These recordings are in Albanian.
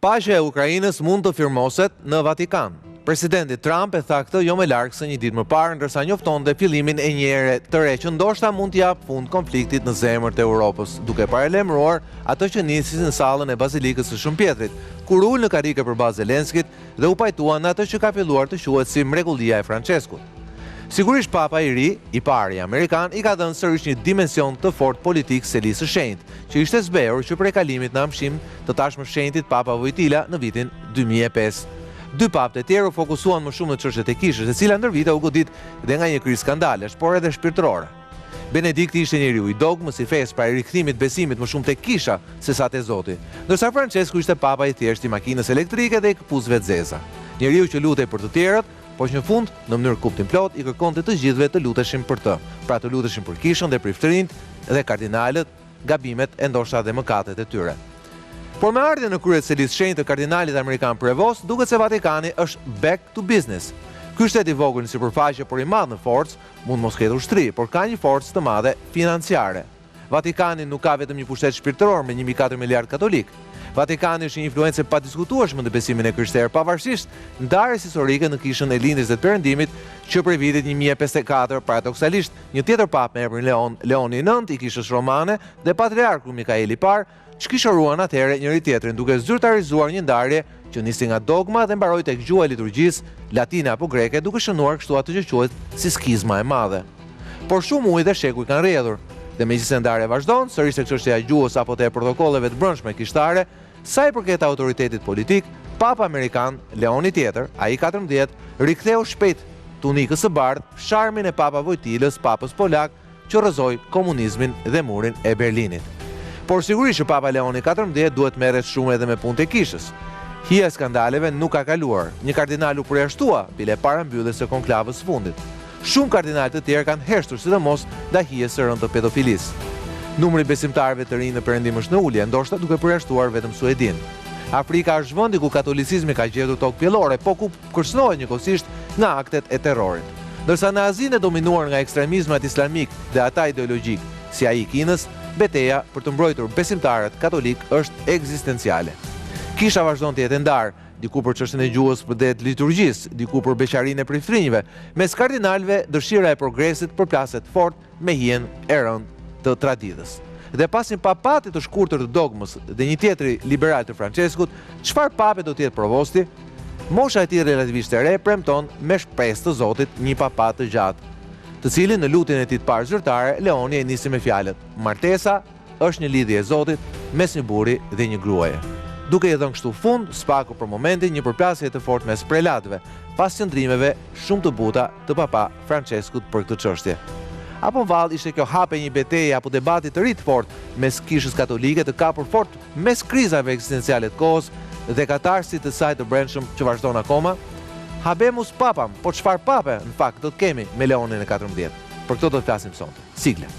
Paqja e Ukrainës mund të firmoset në Vatikan. Presidenti Trump e tha këtë jo më larg se një ditë më parë, ndërsa njoftonte fillimin e një ere të re që ndoshta mund të jap fund konfliktit në zemër të Europës, duke paralajmëruar atë që nisi në sallën e Bazilikës së Shëmpjetrit, kur ul në karrige përballë Zelenskit dhe u pajtua në atë që ka filluar të quhet si mrekullia e Franceskut. Sigurisht Papa i ri, i pari amerikan, i ka dhënë sërish një dimension të fortë politik selisë së shenjtë, që ishte zbehur që prej kalimit në amshim të tashmë shenjtit Papa Wojtyla në vitin 2005. Dy papët e tjerë u fokusuan më shumë në çështjet e kishës, e cila ndër vite u godit dhe nga një krizë skandalesh, por edhe shpirtërore. Benedikti ishte njeriu i dogmës, i fesë, pra i rikthimit besimit më shumë te kisha se sa te Zoti, ndërsa Francesku ishte papa i thjeshtë i makinës elektrike dhe i këpucëve të zeza. Njeriu që lutej për të tjerët, por që në fund, në mënyrë kuptim plot, i kërkonte të gjithëve të luteshin për të, pra të luteshin për kishën dhe priftërinjt dhe kardinalët, gabimet e ndoshta dhe mëkatet e tyre. Por me ardhjen në krye të selisë shenjtë të kardinalit amerikan Prevost, duket se Vatikani është back to business. Ky shtet i vogël në sipërfaqe por i madh në forcë, mund mos ketë ushtri, por ka një forcë të madhe financiare. Vatikani nuk ka vetëm një pushtet shpirtëror me 1,4 miliard katolik. Vatikani është një influencë pa diskutueshme në besimin e krishterë, pavarësisht ndarjes historike në kishën e Lindjes dhe të Perëndimit, që prej vitit 1054 paradoksalisht një tjetër papë me emrin Leoni IX i kishës romane dhe patriarku Mikael i parë, që kishoruan atëherë njëri tjetrin duke zyrtarizuar një ndarje që nisi nga dogma dhe mbaroi tek gjuha e liturgjisë latine apo greke, duke shënuar kështu atë që quhet si skizma e madhe. Por shumë ujë dhe shekuj kanë rrjedhur, dhe megjithëse ndarja vazhdon, sërish tek çështja e gjuhës apo te protokolleve të brendshme kishtare, sa i përket autoritetit politik, Papa Amerikan Leoni tjetër, ai 14, riktheu shpejt tunikës së bardhë, sharmin e Papa Wojtylës, papës polak, që rrëzoi komunizmin dhe murin e Berlinit. Por sigurisht që Papa Leoni 14 duhet merret shumë edhe me punët e kishës. Hija e skandaleve nuk ka kaluar. Një kardinal u përjashtua bile para mbylljes së konklavës së fundit. Shumë kardinalë të tjerë kanë heshtur sidomos ndaj hijes së rëndë të pedofilisë. Numri besimtarëve të rinj në Perëndim është në ulje, ndoshta duke përjashtuar vetëm Suedin. Afrika është vendi ku katolicizmi ka gjetur tokë pjellore, po ku kërcënohet njëkohësisht nga aktet e terrorit. Ndërsa në Azinë e dominuar nga ekstremizmat islamik dhe ata ideologjik, si ai i Kinës, betejë për të mbrojtur besimtarët katolik është ekzistenciale. Kisha vazhdon të jetë ndarë, diku për çështjen e gjuhës dhe të liturgjisë, diku për beqarinë e prifrinjve, mes kardinalëve dëshira e progresit përplaset fort me hijen e rëndë të traditës. Dhe pas një papati të shkurtër të dogmës dhe një tjetri liberal të Franceskut, çfarë pape do të jetë Provosti? Mosha e tij relativisht e re premton me shpresë të Zotit një papat të gjatë, të cilin në lutjen e tij të parë zyrtare, Leoni e nisi me fjalët: "Martesa është një lidhje e Zotit mes një burri dhe një gruaje." Duke i dhënë kështu fund, spaku për momentin një përplasje të fortë mes prelatëve, pas qëndrimeve shumë të buta të Papa Franceskut për këtë çështje. Apo vallë ishte kjo hape një betejë apo debati të ri të fortë mes kishës katolike të kapur fort mes krizave ekzistenciale të kohës dhe katarsit të saj të brendshëm që vazhdon akoma? Habemus papam, po çfarë pape në fakt do të kemi me Leonin e 14? Për këtë do të flasim sonte. Sigle.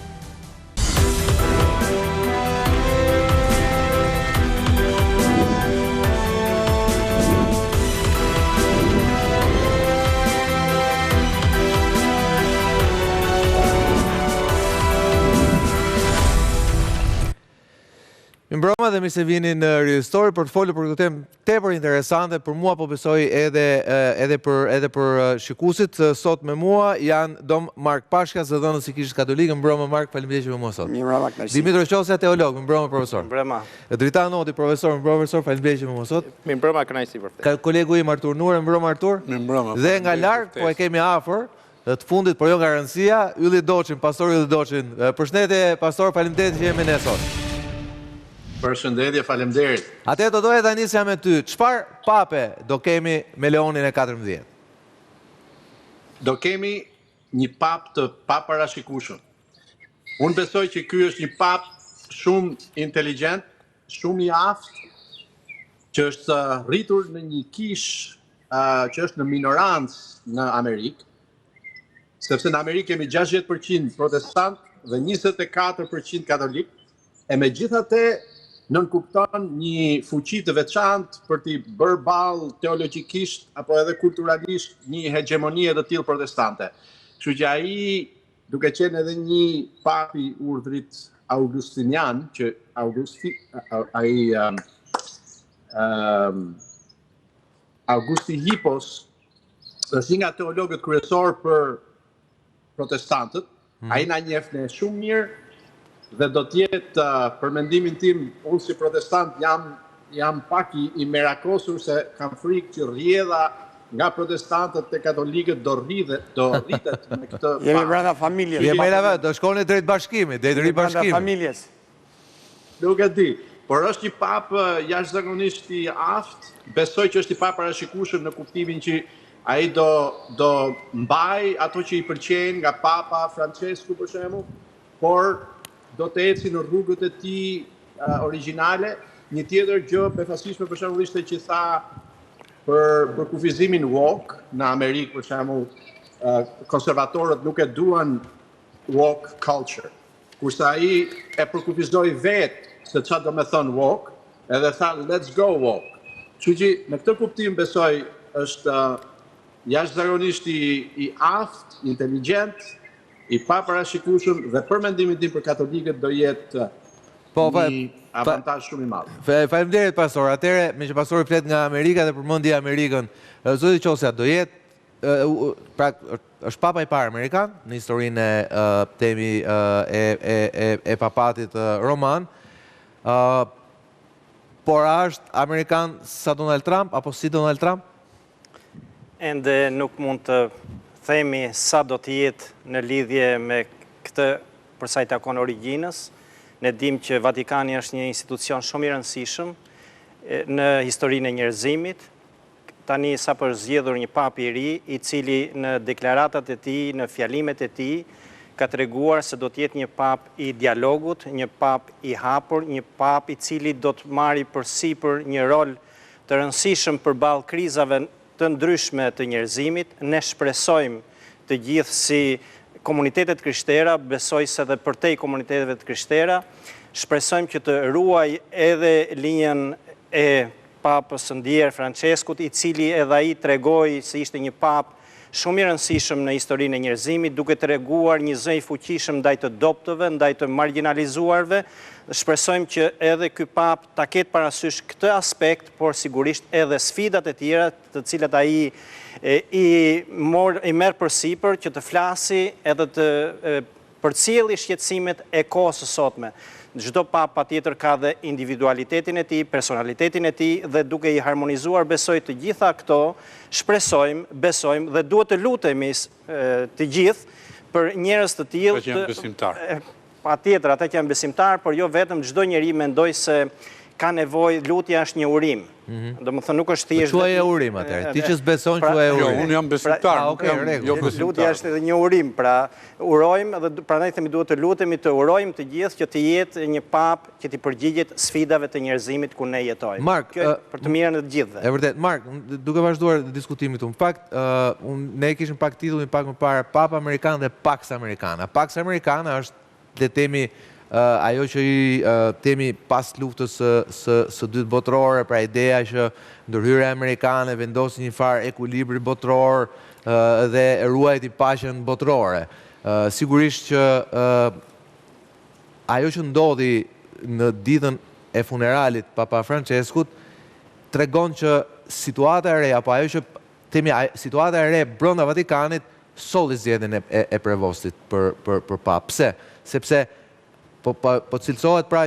Mbrëma dhe mi se vini në Real Story për të folur për këtë temë tepër interesante për mua, po besoj edhe për shikuesit. Sot me mua janë Dom Mark Pashka, zëdhënës i Kishës Katolike. Mbrëma Mark, faleminderit që me mua sot. Mbrëma Knaqësi. Dimitro Qosja, teolog. Mbrëma profesor. Mbrëma. Dritan Noti, profesor. Mbrëma profesor, faleminderit që me mua sot. Mbrëma Knaqësi për këtë. Kolegu im Artur Nure. Mbrëma Artur. Mbrëma. Dhe nga larg po e kemi afër të fundit, por jo nga rëndësia, Ylli Doçin, pastor Ylli Doçin. Përshëndetje pastor, faleminderit që jemi me ne sot. Përshëndetje, faleminderit. Atë do doja ta nisja me ty. Çfarë pape do kemi me Leonin e 14? Do kemi një pap të paparashikueshëm. Unë besoj që ky është një pap shumë inteligjent, shumë i aftë, që është rritur në një kishë që është në minorancë në Amerikë, sepse në Amerikë kemi 60% protestant dhe 24% katolik, e megjithatë nënkupton një fuqi të veçantë për t'i bërë ballë teologjikisht apo edhe kulturalisht një hegemonie të tillë protestante. Kështu që ai, duke qenë edhe një papi urdhrit augustinian, që Augusti Hippos është një nga teologët kryesor për protestantët. Ai na njeh ne shumë mirë dhe do të jetë për mendimin tim, unë si protestant jam pak i merakosur se kam frikë që rrjedha nga protestantët te katolikët do rritet me këtë. Jemi brenda familjes. Do shkoni drejt bashkimit, drejt ribashkimit. Brenda familjes. Nuk e di, por është një papë jashtëzakonisht i aftë, besoj që është i paparashikueshëm në kuptimin që ai do mbaj ato që i pëlqejnë nga Papa Francesku për shembull, por do të eci në rrugët e tij origjinale. Një tjetër gjë befasishme për shembull ishte që tha për kufizimin woke në Amerikë për shembull, konservatorët nuk e duan woke culture. Kurse ai e përkufizoi vetë se çfarë do me thënë woke, edhe tha let's go woke. Kështu që në këtë kuptim besoj është jashtëzakonisht i aftë, inteligjent, i paparashikueshëm dhe për mendimin tim për katolikët do jetë një avantazh shumë i madh. Faleminderit pastor. Atëherë, me që pastori flet nga Amerika dhe përmendi Amerikën, zoti Qosja do jetë pra është papa i parë amerikan në historinë e papatit roman. Por është amerikan sa Donald Trump apo si Donald Trump? Ende nuk mund të themi sa do të jetë në lidhje me këtë përsa i takon origjinës. Ne dim që Vatikani është një institucion shumë i rëndësishëm në historinë e njerëzimit. Tani sa për zgjedhur një pap i ri, i cili në deklaratat e tij, në fjalimet e tij, ka treguar se do të jetë një pap i dialogut, një pap i hapur, një pap i cili do të marrë përsipër një rol të rëndësishëm përballë krizave të ndryshme të njerëzimit. Ne shpresojmë të gjithë si komunitetet krishtera, besoj se dhe përtej komuniteteve të krishtera, shpresojmë që të ruaj edhe linjën e papës ndjer Franceskut, i cili edhe ai tregoi se ishte një pap shumë i rëndësishëm në historinë e njerëzimit, duke treguar një zë i fuqishëm ndaj të dobtëve, ndaj të marginalizuarve. Shpresojmë që edhe ky pap ta ketë parasysh këtë aspekt, por sigurisht edhe sfidat e tjera të cilat ai i merr përsipër, që të flasi edhe të përcjelli shqetësimet e kohës së sotme. Çdo pap patjetër ka dhe individualitetin e tij, personalitetin e tij dhe duke i harmonizuar besoj të gjitha këto, shpresojmë, besojmë dhe duhet të lutemi të gjithë për njerëz të tillë. Ata që janë besimtarë. Patjetër, ata që janë besimtarë, por jo vetëm, çdo njeri mendoj se ka nevojë, lutja është një urim. Domethënë nuk është thjesht. Quaj e urim atëherë. Ti që s'beson quaj e Jo, urim. unë jam besimtar, nuk jam jo besimtar. Lutja është edhe një urim, pra urojmë dhe prandaj themi duhet të lutemi, të urojmë të gjithë që të jetë një pap që t'i përgjigjet sfidave të njerëzimit ku ne jetojmë. Mark, Kjo për të mirën e të gjithëve. E vërtet, Mark, duke vazhduar diskutimin tonë, në fakt, ne kishim pak titullin pak më parë Papa Amerikan dhe Pax Americana. Pax Americana është, le temi, ajo që i temi pas luftës së dytë botërore, pra ideja që ndërhyrja amerikane vendosi një farë ekuilibri botëror dhe ruajti paqen botërore. Sigurisht që ajo që ndodhi në ditën e funeralit Papa Franceskut tregon që situata e re, apo ajo që temi situata e re brenda Vatikanit solli zgjedhjen e prevostit për pap. Pse? Sepse po cilësohet pra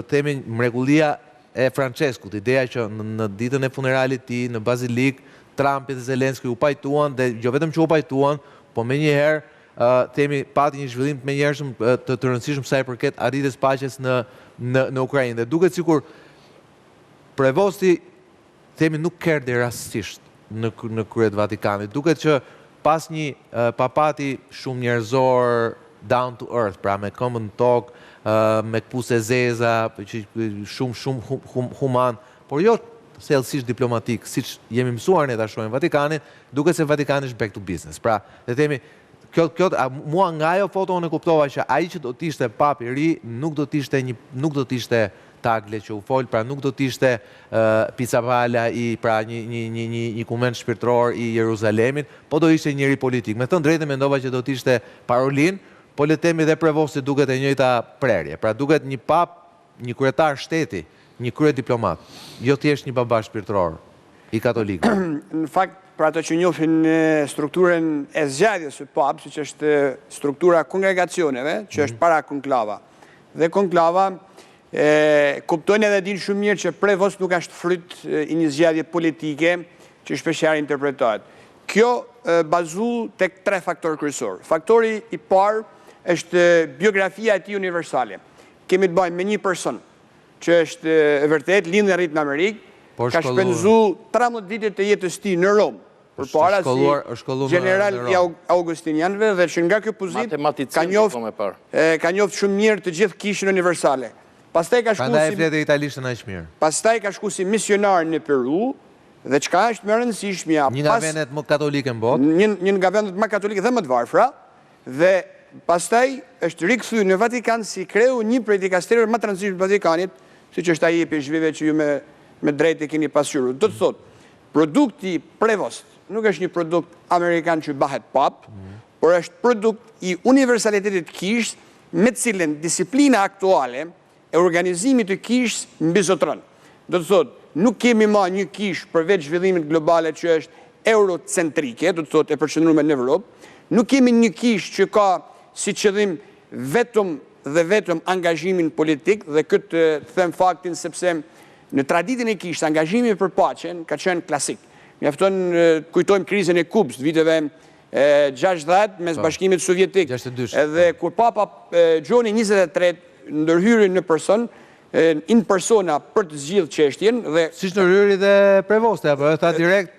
themi mrekullia e Franceskut, ideja që në ditën e funeralit tij në Bazilik, Trumpi dhe Zelenski u pajtuan dhe jo vetëm që u pajtuan, po menjëherë themi pati një zhvillim të menjëhershëm të rëndësishëm sa i përket arritjes paqes në Ukrainë. Dhe duket sikur prevosti themi nuk kerdhi rastësisht në krye të Vatikanit. Duket që pas një papati shumë njerëzor, down to earth, pra me këmbën në tokë, me këpucë e zeza, shumë human, por jo thellësisht diplomatik, siç jemi mësuar ne ta shohim Vatikanin, duket se Vatikani është back to business. Pra, le themi, mua nga ajo foto unë kuptova që ai që do të ishte papi i ri nuk do të ishte Tagle që u fol, pra nuk do të ishte Pizzapalla pra një kumend shpirtëror i Jeruzalemit, po do ishte njëri politik. Me thënë drejtë mendova që do të ishte Parolin, po le themi dhe prevosti duket e njëjta prerje. Pra duket një pap, një kryetar shteti një krye diplomat, jo thjesht një baba shpirtëror i katolikëve. Në fakt, për ato që njohin strukturën e zgjedhjes së papës, siç është struktura kongregacioneve, që është para konklava. Dhe konklava kuptojnë edhe dinë shumë mirë që prevost nuk është fryt i një zgjedhje politike që shpeshherë interpretohet. Kjo bazu tek 3 faktorë kryesor. Faktori i parë është biografia e tij universale. Kemi të bëjmë me një person që është e vërtet lind dhe rrit në Amerikë, ka shpenzu 13 vite të jetës tij në Rom, përpara si general i Augustinianëve, dhe që nga kjo pozitë ka njoftë shumë mirë të gjithë kishën universale. Pastaj ka shku si misionar në Peru, dhe çka është më rëndësishme, një nga vendet më katolike në botë, një nga vendet më katolike dhe më të varfra, dhe pastaj është rikthyer në Vatikan si kreu një prej dikasterëve më të rëndësishëm të Vatikanit, siç është ai i peshqvive që ju me drejtë e keni pasqyruar. Do të thotë, produkti prevost nuk është një produkt amerikan që bëhet pap, por është produkt i universalitetit të kishës, me të cilën disiplina aktuale e organizimit të kishës mbizotron. Do të thotë, nuk kemi ma një kishë përveç zhvillimit globale që është eurocentrike, do të thotë e përqendruar në Evropë, nuk kemi një kishë që ka si qëllim vetëm angazhimin politik, dhe këtë them faktin sepse në traditën e kishës angazhimi për paqen ka qenë klasik. Mjafton kujtojmë krizën e Kubës, viteve 60 mes Bashkimit Sovjetik, edhe kur Papa Gjoni 23 ndërhyri në person, in persona për të zgjidhur çështjen, dhe siç ndërhyri dhe prevosti, apo tha direkt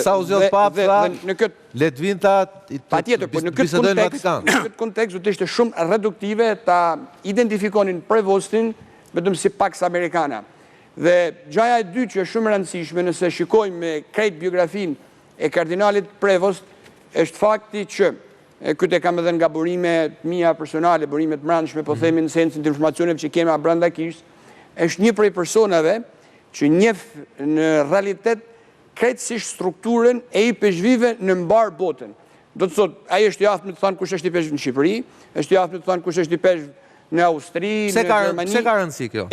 sa u zgjodh Papa, le të vinë ta patjetër, por në këtë kontekst do të ishte shumë reduktive ta identifikonin prevostin vetëm si Pax Americana. Dhe gjaja e dytë që është shumë e rëndësishme nëse shikojmë me krejt biografinë e kardinalit Prevost, është fakti që këtë e kam edhe nga burime mia personale, burime të mbrëmshme, po themi në sensin të informacioneve që kemi brenda kishës, është një prej personave që njeh në realitet krejtësisht strukturën e i peshqvive në mbar botën. Do të thotë, ai është i aftë me të thënë kush është i peshq në Shqipëri, është i aftë me të thënë kush është i peshq në Austri, në Gjermani. Pse ka rëndësi kjo?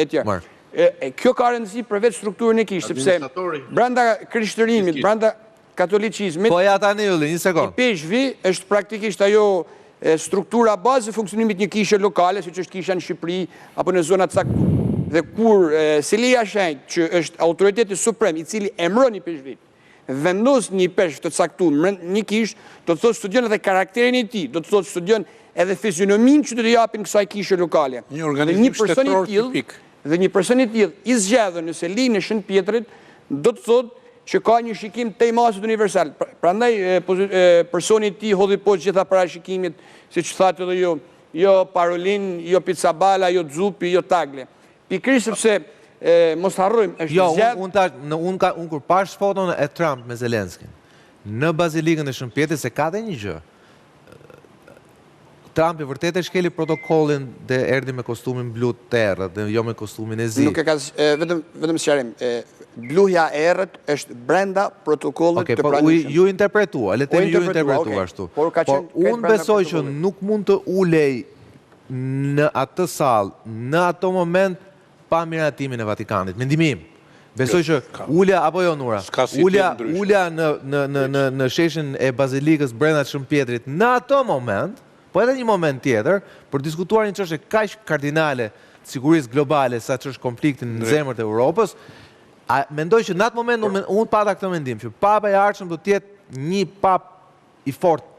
Kjo ka rëndësi përveç strukturën e kishës, sepse brenda krishtërimit, brenda katolicizmit, po ja tani ylli, një sekond. I peshqvi është praktikisht ajo struktura bazë e funksionimit një kishe lokale, siç është kisha në Shqipëri apo në zona të caktuara. Dhe kur Silia Shenjtë, që është autoriteti suprem i cili emëron i peshqvit, vendos një peshq të caktuar në një kishë, do të thotë studion edhe karakterin e tij, do të thotë studion edhe fizionominë që do të japin kësaj kishe lokale. Një organizim shtetëror tipik. Dhe një person i tillë i zgjedhur nëse linë në Shën Pjetrit, do të thotë që ka një shikim të imasit universal. Prandaj personi i tij hodhi poshtë gjitha parashikimit, siç thatë edhe jo Parolin, jo Pizzaballa, jo Zupi, jo Tagle. Pikërisht sepse mos harrojmë, është zgjedhur. Unë kur pash foton e Trump me Zelenskin në bazilikën e Shën Pjetrit, se ka dhe një gjë. Trump i vërtet e shkeli protokollin dhe erdhi me kostumin blu të errët dhe jo me kostumin e zi. Nuk e ka, vetëm sqarim, bluja e errët është brenda protokollit të pranishëm. Ju interpretua, le të ju interpretua ashtu. Por unë besoj që nuk mund të ulej në atë sallë, në ato moment, pa miratimin e Vatikanit. Mendimi im. Besoj që ulja, apo jo Nura, ulja në sheshin e bazilikës brenda Shën Pjetrit në ato moment, po edhe një moment tjetër, për diskutuar një çështje kaq kardinale të sigurisë globale sa ç'është konflikti në zemrat e Europës, mendoj që në atë moment unë pata këtë mendim, që Papa i ardhshëm do të jetë një pap i fortë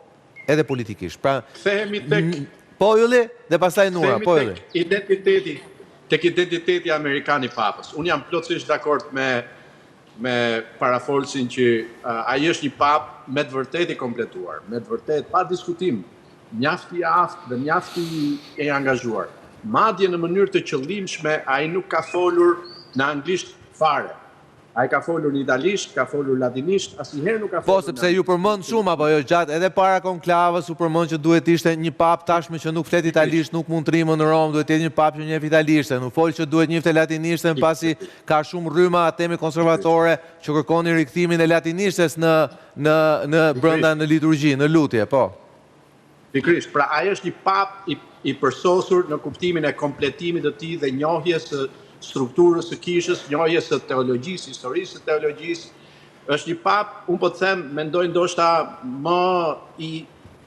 edhe politikisht. Pra, kthehemi tek po ylli dhe pastaj Nura, po ylli. Tek identiteti amerikan i Papës. Unë jam plotësisht dakord me parafolsin që ai është një pap me të vërtetë i kompletuar, me të vërtetë pa diskutim, mjafti i aftë dhe mjafti i angazhuar. Madje në mënyrë të qëllimshme, ai nuk ka folur në anglisht fare. Ai ka folur në italisht, ka folur latinisht, asnjëherë nuk ka folur. Po, sepse ju përmend shumë apo jo gjatë edhe para konklavës u përmend që duhet ishte një pap tashmë që nuk flet italisht, nuk mund të rrimë në Rom, duhet të jetë një pap që njeh italisht, nuk fol që duhet njefte latinishtën pasi ka shumë rryma teme konservatore që kërkonin rikthimin e latinishtes në brenda në liturgji, në lutje, po. Pikërisht, pra ai është një pap i përsosur në kuptimin e kompletimit të tij dhe njohjes strukturës së kishës, njohjes së teologjisë, historisë së teologjisë. Është një pap, unë po të them, mendoj ndoshta më i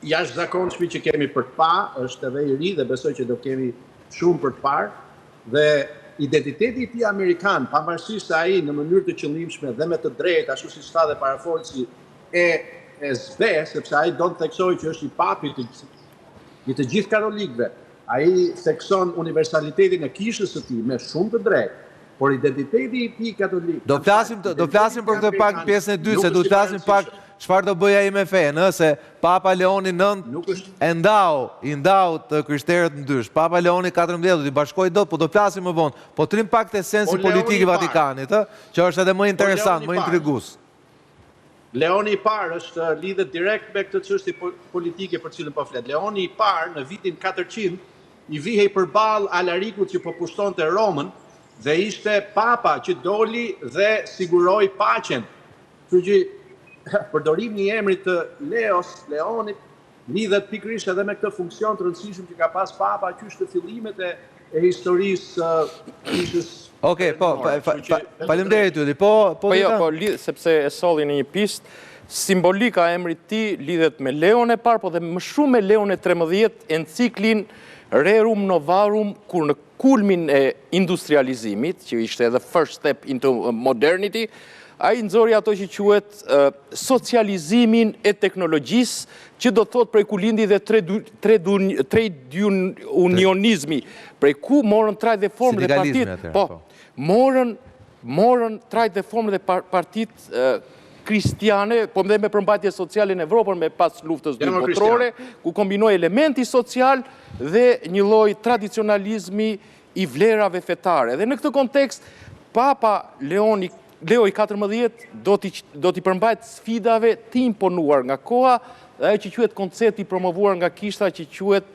jashtëzakonshmi që kemi për të pa, është edhe i ri dhe besoj që do kemi shumë për të parë, dhe identiteti i tij amerikan, pavarësisht se ai në mënyrë të qëllimshme dhe me të drejtë, ashtu siç tha dhe parafolsi e zbe, sepse ai do të theksojë që është i papi i të gjithë katolikëve. Ai thekson universalitetin e kishës së tij me shumë të drejtë, por identiteti i tij katolik. Do flasim për këtë pak pjesën e dytë, se do të flasim pak çfarë do bëja ai me fen, se Papa Leoni IX i ndau të krishterët ndysh. Papa Leoni 14 do t'i bashkojë dot, po do flasim më vonë. Po trim pak te sensi politik i Vatikanit, që është edhe më interesant, më intrigues. Leoni i parë është lidhet direkt me këtë çështje politike për cilën po flet. Leoni i parë në vitin 400 i vihej përballë Alarikut që po pushtonte Romën dhe ishte papa që doli dhe siguroi paqen. Kështu që përdorimi i emrit të Leonit lidhet pikërisht edhe me këtë funksion të rëndësishëm që ka pas papa qysh të fillimet e historisë kishës. Okej, faleminderit Ylli. Sepse e solli në një pistë, simbolika e emrit tij lidhet me Leon e parë, po dhe më shumë me Leon e 13, enciklin Rerum Novarum, kur në kulmin e industrializimit, që ishte edhe first step into modernity, ai nxori ato që quhet socializimin e teknologjisë, që do të thotë prej ku lindi dhe trade unionizmi, prej ku morën trajt dhe formë dhe partit, morën trajt dhe formë dhe partit kristiane, po dhe me përmbajtje sociale në Evropën me pas luftës dy botërore, ku kombinoi elementi social dhe një lloj tradicionalizmi i vlerave fetare. Dhe në këtë kontekst, Papa Leo i 14 do t'i përmbajt sfidave të imponuar nga koha, dhe ajo që quhet koncepti promovuar nga kishta që quhet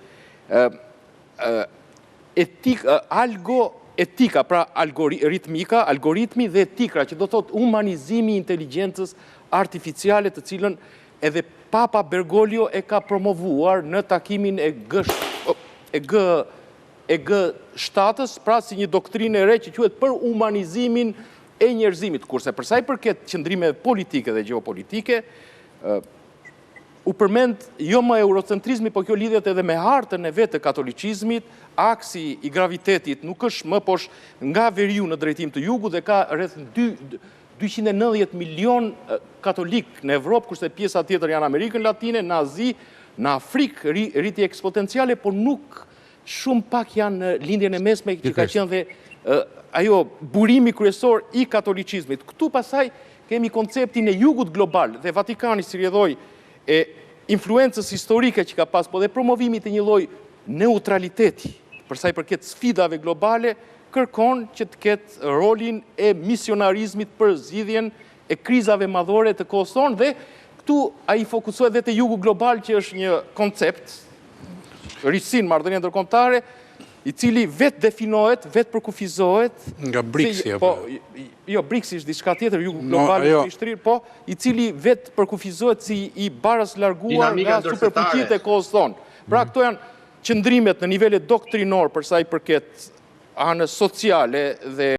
etika, pra algoritmi dhe etikra, që do thot humanizimi i inteligjencës artificiale, të cilën edhe Papa Bergoglio e ka promovuar në takimin e G7-ës, pra si një doktrinë e re që quhet për humanizimin e njerëzimit, kurse përsa i përket qëndrimeve politike dhe geopolitike, u përmend jo më eurocentrizmi, po kjo lidhet edhe me hartën e vetë të katolicizmit, aksi i gravitetit nuk është më posh nga veriu në drejtim të jugut dhe ka rreth 290 milion katolik në Evropë, kurse pjesa tjetër janë Amerikën Latine, në Azi, në Afrikë, rritje eksponenciale, por nuk shumë pak janë në lindjen e mesme që ka qenë dhe ajo burimi kryesor i katolicizmit. Këtu pasaj kemi konceptin e jugut global dhe Vatikani si rjedhoj e influencës historike që ka pas, po dhe promovimit e një lloj neutraliteti, përsa i përket sfidave globale, kërkon që të ketë rolin e misionarizmit për zgjidhjen e krizave madhore të kohës tonë, dhe këtu ai fokusohet dhe te jugu global, që është një koncept, rrisin marrëdhënie ndërkombëtare, i cili vetë definohet, vetë përkufizohet... Nga BRICS-i, jo, BRICS-i është diçka tjetër, jugu global i shtrirë, po, i cili vetë përkufizohet si i barës larguar nga superfuqitë e kohës tonë. Pra, këto janë qëndrimet në nivele doktrinor përsa i përket anës sociale dhe